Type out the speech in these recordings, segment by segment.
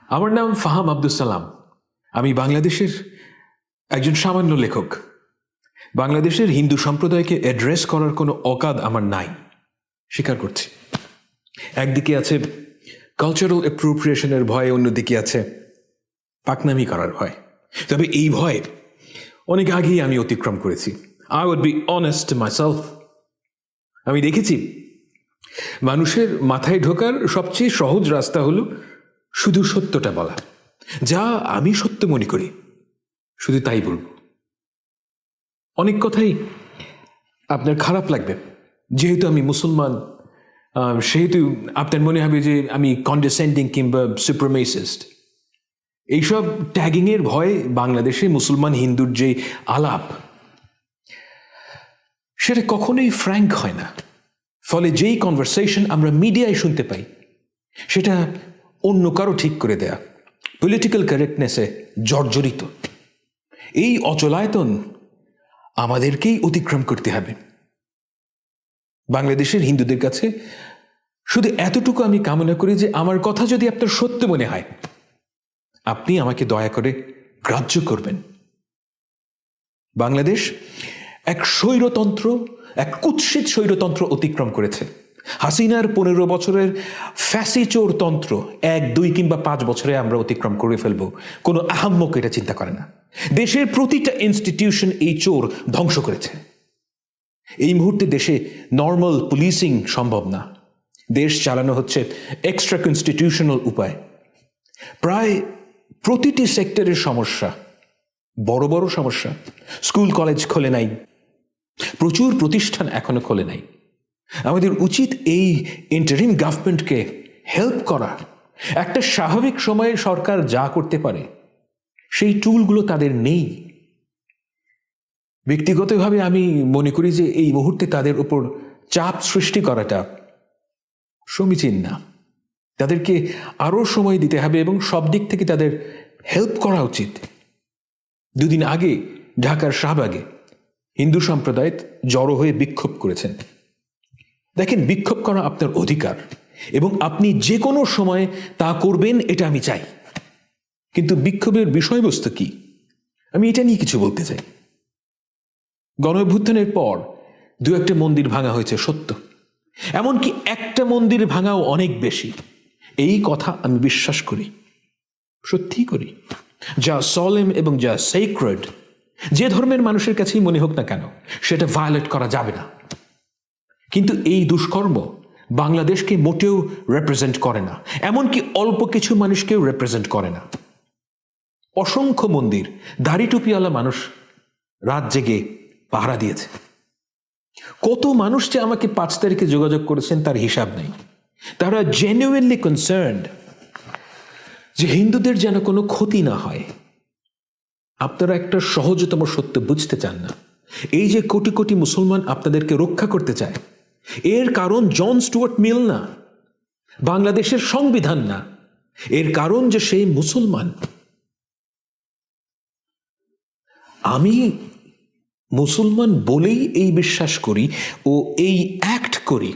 আমার নাম ফাহাম আব্দুল সালাম। আমি বাংলাদেশের একজন সামান্য লেখক। বাংলাদেশের হিন্দু সম্প্রদায়কে অ্যাড্রেস করার কোনো অকাদ আমার নাই, স্বীকার করছি। একদিকে আছে কালচারাল অ্যাপ্রোপ্রিয়েশনের ভয়, অন্যদিকে আছে পাকনামি করার ভয়। তবে এই ভয় অনেক আগেই আমি অতিক্রম করেছি। I would be honest myself. আমি দেখেছি মানুষের মাথায় ঢোকার সবচেয়ে সহজ রাস্তা হলো শুধু সত্যটা বলা। যা আমি সত্য মনে করি শুধু তাই বলবো। অনেক কথাই আপনার খারাপ লাগবে, যেহেতু আমি মুসলমান সেহেতু আপনার মনে হবে যে আমি কন্ডেসেন্ডিং কিংবা সুপ্রিমেসিস্ট। এইসব ট্যাগিংয়ের ভয়ে বাংলাদেশে মুসলমান হিন্দুর যে আলাপ, সেটা কখনোই ফ্র্যাঙ্ক হয় না। ফলে যেই কনভারসেশন আমরা মিডিয়ায় শুনতে পাই সেটা অন্য কারো ঠিক করে দেয়া, পলিটিক্যাল কারেক্টনেসে জর্জরিত। এই অচলায়তন আমাদেরকেই অতিক্রম করতে হবে। বাংলাদেশের হিন্দুদের কাছে শুধু এতটুকু আমি কামনা করি যে আমার কথা যদি আপনার সত্য মনে হয়, আপনি আমাকে দয়া করে গ্রাহ্য করবেন। বাংলাদেশ এক স্বৈরতন্ত্র, এক কুৎসিত স্বৈরতন্ত্র অতিক্রম করেছে। হাসিনার 15 বছরের ফ্যাসিচোর তন্ত্র 1, 2 কিংবা 5 বছরে আমরা অতিক্রম করে ফেলবো, কোনো আহাম্মক এটা চিন্তা করে না। দেশের প্রতিটা ইনস্টিটিউশন এই চোর ধ্বংস করেছে। এই মুহূর্তে দেশে নর্মাল পুলিশিং সম্ভব না। দেশ চালানো হচ্ছে এক্সট্রা কনস্টিটিউশনাল উপায়। প্রায় প্রতিটি সেক্টরের সমস্যা, বড় বড় সমস্যা। স্কুল কলেজ খোলে নাই, প্রচুর প্রতিষ্ঠান এখনো খোলে নাই। আমাদের উচিত এই ইন্টারিম গভর্নমেন্টকে হেল্প করা। একটা স্বাভাবিক সময়ে সরকার যা করতে পারে সেই টুলগুলো তাদের নেই। ব্যক্তিগতভাবে আমি মনে করি যে এই মুহূর্তে তাদের উপর চাপ সৃষ্টি করাটা সমীচীন না। তাদেরকে আরও সময় দিতে হবে এবং সব দিক থেকে তাদের হেল্প করা উচিত। 2 দিন আগে ঢাকার শাহবাগে হিন্দু সম্প্রদায় জড়ো হয়ে বিক্ষোভ করেছেন। দেখেন, বিক্ষোভ করা আপনার অধিকার এবং আপনি যে কোনো সময় তা করবেন, এটা আমি চাই। কিন্তু বিক্ষোভের বিষয়বস্তু কি, আমি এটা নিয়ে কিছু বলতে চাই। গণঅভ্যুত্থানের পর 2-1টা মন্দির ভাঙা হয়েছে সত্য, এমনকি একটা মন্দির ভাঙাও অনেক বেশি। এই কথা আমি বিশ্বাস করি, সত্যি করি। যা সলেম এবং যা সেক্রেড, যে ধর্মের মানুষের কাছেই মনে হোক না কেন, সেটা ভায়োলেট করা যাবে না। কিন্তু এই দুষ্কর্ম বাংলাদেশকে মোটেও রিপ্রেজেন্ট করে না, এমনকি অল্প কিছু মানুষকেও রিপ্রেজেন্ট করে না। অসংখ্য মন্দির দাড়ি টুপিওয়ালা মানুষ রাত জেগে পাহারা দিয়েছে। কত মানুষ যে আমাকে 5 তারিখে যোগাযোগ করেছেন তার হিসাব নেই। তারা জেনুইনলি কনসার্নড যে হিন্দুদের যেন কোনো ক্ষতি না হয়। আপনারা একটা সহজতম সত্য বুঝতে চান না। এই যে কোটি কোটি মুসলমান আপনাদেরকে রক্ষা করতে চায়, এর কারণ জন স্টুয়ার্ট মিল না, বাংলাদেশের সংবিধান না। এর কারণ যে সেই মুসলমান। আমি মুসলমান বলেই এই বিশ্বাস করি ও এই অ্যাক্ট করি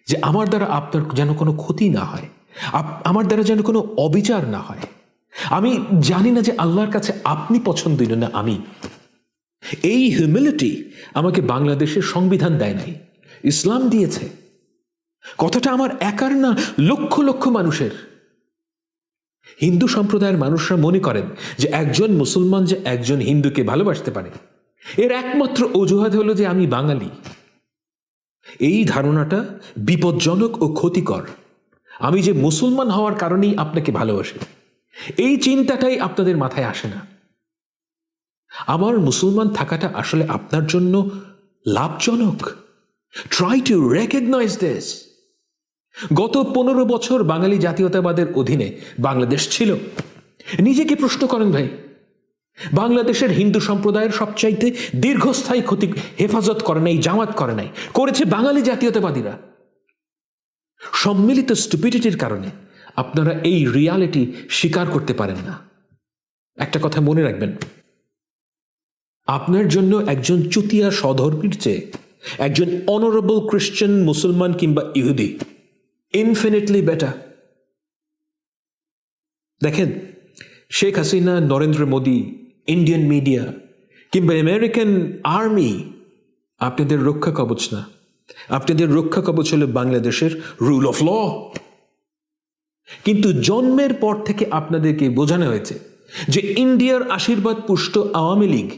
যে আমার দ্বারা আপনার যেন কোনো ক্ষতি না হয়, আমার দ্বারা যেন কোনো অবিচার না হয়। আমি জানি না যে আল্লাহর কাছে আপনি পছন্দনীয় না আমি। এই হিউমিলিটি আমাকে বাংলাদেশের সংবিধান দেয় নাই, ইসলাম দিয়েছে। কথাটা আমার একার না, লক্ষ লক্ষ মানুষের। হিন্দু সম্প্রদায়ের মানুষরা মনে করেন যে একজন মুসলমান যে একজন হিন্দুকে ভালোবাসতে পারে, এর একমাত্র অজুহাত হলো যে আমি বাঙালি। এই ধারণাটা বিপজ্জনক ও ক্ষতিকর। আমি যে মুসলমান হওয়ার কারণেই আপনাকে ভালোবাসি, এই চিন্তাটাই আপনাদের মাথায় আসে না। আমার মুসলমান থাকাটা আসলে আপনার জন্য লাভজনক। Try to recognize this. গত 15 বছর বাঙালি জাতীয়তাবাদের অধীনে বাংলাদেশ ছিল। নিজেকে প্রশ্ন করেন ভাই, বাংলাদেশের হিন্দু সম্প্রদায়ের সবচাইতে দীর্ঘস্থায়ী ক্ষতি হেফাজত করে নাই, জামাত করে নাই, করেছে বাঙালি জাতীয়তাবাদীরা। সম্মিলিত স্টুপিডিটির কারণে আপনারা এই রিয়ালিটি স্বীকার করতে পারেন না। একটা কথা মনে রাখবেন, আপনার জন্য একজন চুতিয়া সধর্মীর চেয়ে একজন অনারেবল খ্রিস্টান, মুসলমান কিংবা ইহুদি ইনফিনিটলি বেটার। দেখেন, শেখ হাসিনা, নরেন্দ্র মোদী, ইন্ডিয়ান মিডিয়া কিংবা আমেরিকান আর্মি আপনাদের রক্ষা কবচ না। আপনাদের রক্ষা কবচ হলো বাংলাদেশের রুল অফ ল। কিন্তু জন্মের পর থেকে আপনাদেরকে বোঝানো হয়েছে যে ইন্ডিয়ার আশীর্বাদ পুষ্ট আওয়ামী লীগ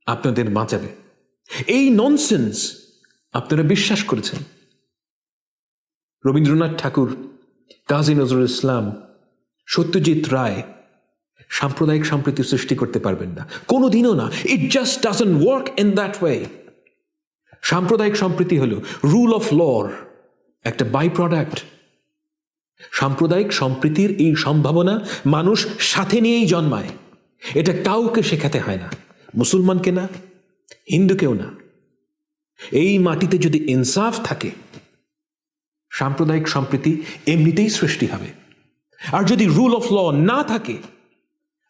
আপনাদের বাঁচাবে। এই ননসেন্স আপনারা বিশ্বাস করেছেন। রবীন্দ্রনাথ ঠাকুর, কাজী নজরুল ইসলাম, সত্যজিৎ রায় সাম্প্রদায়িক সম্প্রীতি সৃষ্টি করতে পারবেন না, কোনোদিনও না। It just doesn't work in that way. সাম্প্রদায়িক সম্প্রীতি হলো রুল অফ লর একটা বাই প্রোডাক্ট। সাম্প্রদায়িক সম্প্রীতির এই সম্ভাবনা মানুষ সাথে নিয়েই জন্মায়। এটা কাউকে শেখাতে হয় না, মুসলমানকে না, হিন্দুকেও না। এই মাটিতে যদি ইনসাফ থাকে, সাম্প্রদায়িক সম্প্রীতি এমনিতেই সৃষ্টি হবে। আর যদি রুল অফ ল না থাকে,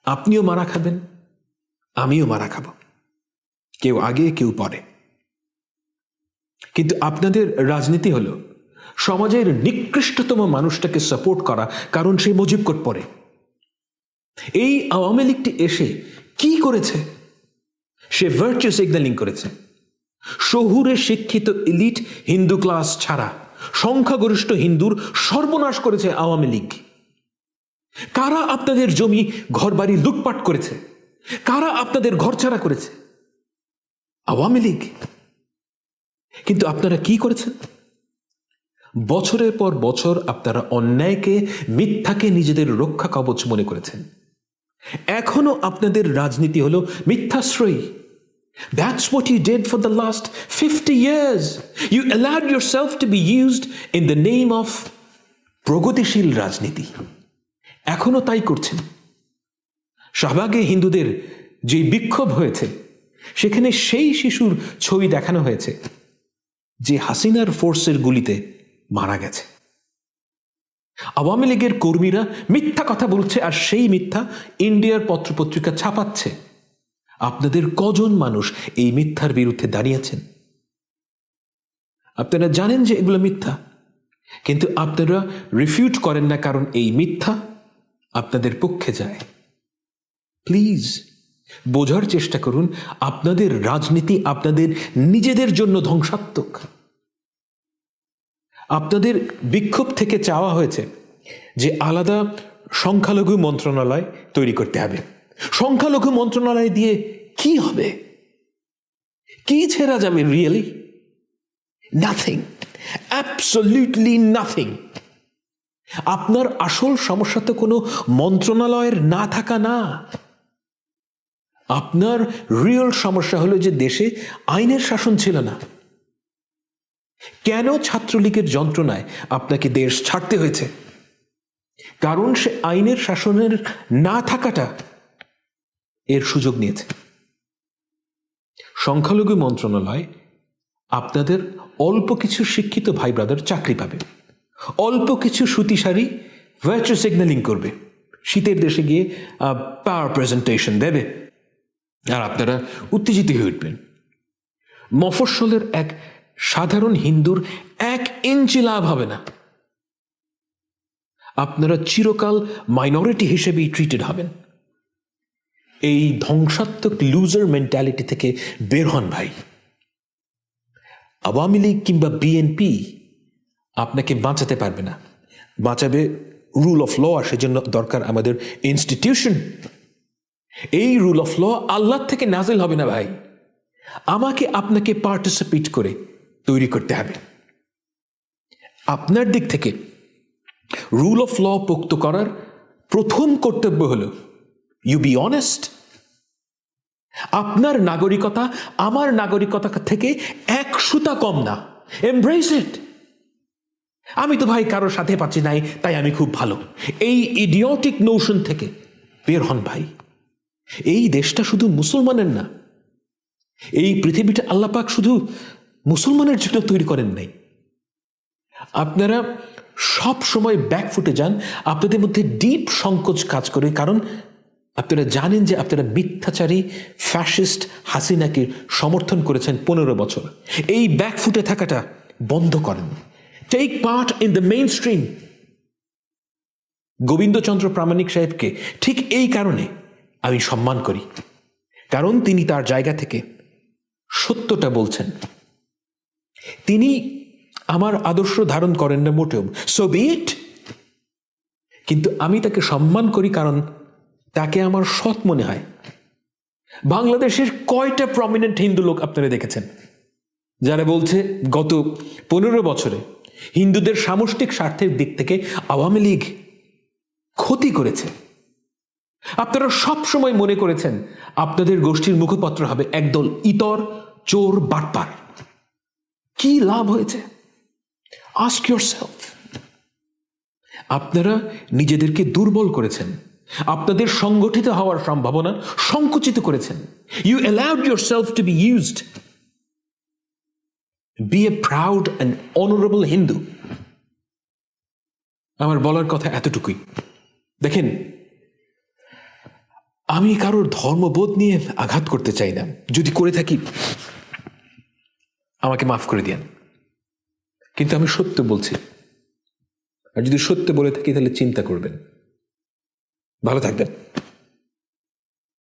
আপনিও মারা খাবেন, আমিও মারা খাব, কেউ আগে কেউ পরে। কিন্তু আপনাদের রাজনীতি হলো সমাজের নিকৃষ্টতম মানুষটাকে সাপোর্ট করা, কারণ সে মুজিব কোট পড়ে। এই আওয়ামী লীগটি এসে কি করেছে? সে ভার্চু সিগন্যালিং করেছে। শহুরে শিক্ষিত ইলিট হিন্দু ক্লাস ছাড়া সংখ্যাগরিষ্ঠ হিন্দুর সর্বনাশ করেছে আওয়ামী লীগ। কারা আপনাদের জমি ঘরবাড়ি লুটপাট করেছে? কারা আপনাদের ঘরছাড়া করেছে? আওয়ামী লীগ। কিন্তু আপনারা কি করেছেন? বছরের পর বছর আপনারা অন্যায়কে, মিথ্যাকে নিজেদের রক্ষা কবচ মনে করেছেন। এখনো আপনাদের রাজনীতি হলো মিথ্যাশ্রয়ী। That's what you did for the last 50 years. You allowed yourself to be used in the name of প্রগতিশীল রাজনীতি। এখনো তাই করছেন। শাহবাগে হিন্দুদের যে বিক্ষোভ হয়েছে, সেখানে সেই শিশুর ছবি দেখানো হয়েছে যে হাসিনার ফোর্সের গুলিতে মারা গেছে। আওয়ামী লীগের কর্মীরা মিথ্যা কথা বলছে, আর সেই মিথ্যা ইন্ডিয়ার পত্রপত্রিকা ছাপাচ্ছে। আপনাদের কজন মানুষ এই মিথ্যার বিরুদ্ধে দাঁড়িয়েছেন? আপনারা জানেন যে এগুলো মিথ্যা, কিন্তু আপনারা রিফিউট করেন না, কারণ এই মিথ্যা আপনাদের পক্ষে যায়। প্লিজ বোঝার চেষ্টা করুন, আপনাদের রাজনীতি আপনাদের নিজেদের জন্য ধ্বংসাত্মক। আপনাদের বিক্ষোভ থেকে চাওয়া হয়েছে যে আলাদা সংখ্যালঘু মন্ত্রণালয় তৈরি করতে হবে। সংখ্যালঘু মন্ত্রণালয় দিয়ে কি হবে? কি ছেড়া যাবে? Really nothing, absolutely nothing. আপনার আসল সমস্যা তো কোনো মন্ত্রণালয়ের না থাকা না। আপনার রিয়েল সমস্যা হলো যে দেশে আইনের শাসন ছিল না। কেন ছাত্রলীগের যন্ত্রণায় আপনাকে দেশ ছাড়তে হয়েছে? কারণ সে আইনের শাসনের না থাকাটা এর সুযোগ নিয়েছে। সংখ্যালঘু মন্ত্রণালয় আপনাদের অল্প কিছু শিক্ষিত ভাই ব্রাদার চাকরি পাবে, অল্প কিছু সুতিশাড়ি ভার্চু সিগন্যালিং করবে, শীতের দেশে গিয়ে পাওয়ার প্রেজেন্টেশন দেবে, আর আপনারা উত্তেজিত হয়ে উঠবেন। মফস্বলের এক সাধারণ হিন্দুর 1 ইঞ্চি লাভ হবে না। আপনারা চিরকাল মাইনরিটি হিসেবেই ট্রিটেড হবেন। এই ধ্বংসাত্মক লুজার মেন্টালিটি থেকে বের হন ভাই। আওয়ামী লীগ কিংবা বিএনপি আপনাকে বাঁচাতে পারবে না। বাঁচাবে রুল অফ ল, আর সেজন্য দরকার আমাদের ইনস্টিটিউশন। এই রুল অফ ল আল্লাহ থেকে নাজিল হবে না ভাই, আমাকে আপনাকে পার্টিসিপেট করে তৈরি করতে হবে। আপনার দিক থেকে রুল অফ ল পোক্ত করার প্রথম কর্তব্য হলো ইউ বি অনেস্ট। আপনার নাগরিকতা আমার নাগরিকতা থেকে 1 সুতা কম না। এমব্রেস ইট। আমি তো ভাই কারোর সাথে পাচ্ছি নাই, তাই আমি খুব ভালো। এই ইডিওটিক নোশন থেকে বের হন ভাই। এই দেশটা শুধু মুসলমানের না, এই পৃথিবীটা আল্লাহ পাক শুধু মুসলমানের জন্য তৈরি করেন নাই। আপনারা সব সময় ব্যাকফুটে যান, আপনাদের মধ্যে ডিপ সংকোচ কাজ করে, কারণ আপনারা জানেন যে আপনারা মিথ্যাচারী ফ্যাসিস্ট হাসিনাকে সমর্থন করেছেন 15 বছর। এই ব্যাকফুটে থাকাটা বন্ধ করেন। Take part in the mainstream. Gobindachandra Pramanik সাহেবকে ঠিক এই কারণে আমি সম্মান করি, কারণ তিনি তার জায়গা থেকে সত্যটা বলছেন। তিনি আমার আদর্শ ধারণ করেন না মোটেও, সো বি ইট, কিন্তু আমি তাকে সম্মান করি কারণ তাকে আমার সৎ মনে হয়। বাংলাদেশের কয়টা প্রমিনেন্ট হিন্দু লোক আপনারা দেখেছেন যারা বলছে গত 15 বছরে হিন্দুদের সামষ্টিক স্বার্থের দিক থেকে আওয়ামী লীগ ক্ষতি করেছে? আপনারা সব সময় মনে করেছেন আপনাদের গোষ্ঠীর মুখপত্র হবে একদল ইতর, চোর, বাটপার। কি লাভ হয়েছে? Ask yourself. আপনারা নিজেদেরকে দুর্বল করেছেন, আপনাদের সংগঠিত হওয়ার সম্ভাবনা সংকুচিত করেছেন। You allowed yourself to be used. Be a proud and honourable Hindu. আমার বলার কথা এতটুকুই। দেখেন, আমি কারোর ধর্মবোধ নিয়ে আঘাত করতে চাই না, যদি করে থাকি আমাকে মাফ করে দিন, কিন্তু আমি সত্য বলছি, আর যদি সত্য বলে থাকি তাহলে চিন্তা করবেন। ভালো থাকবেন।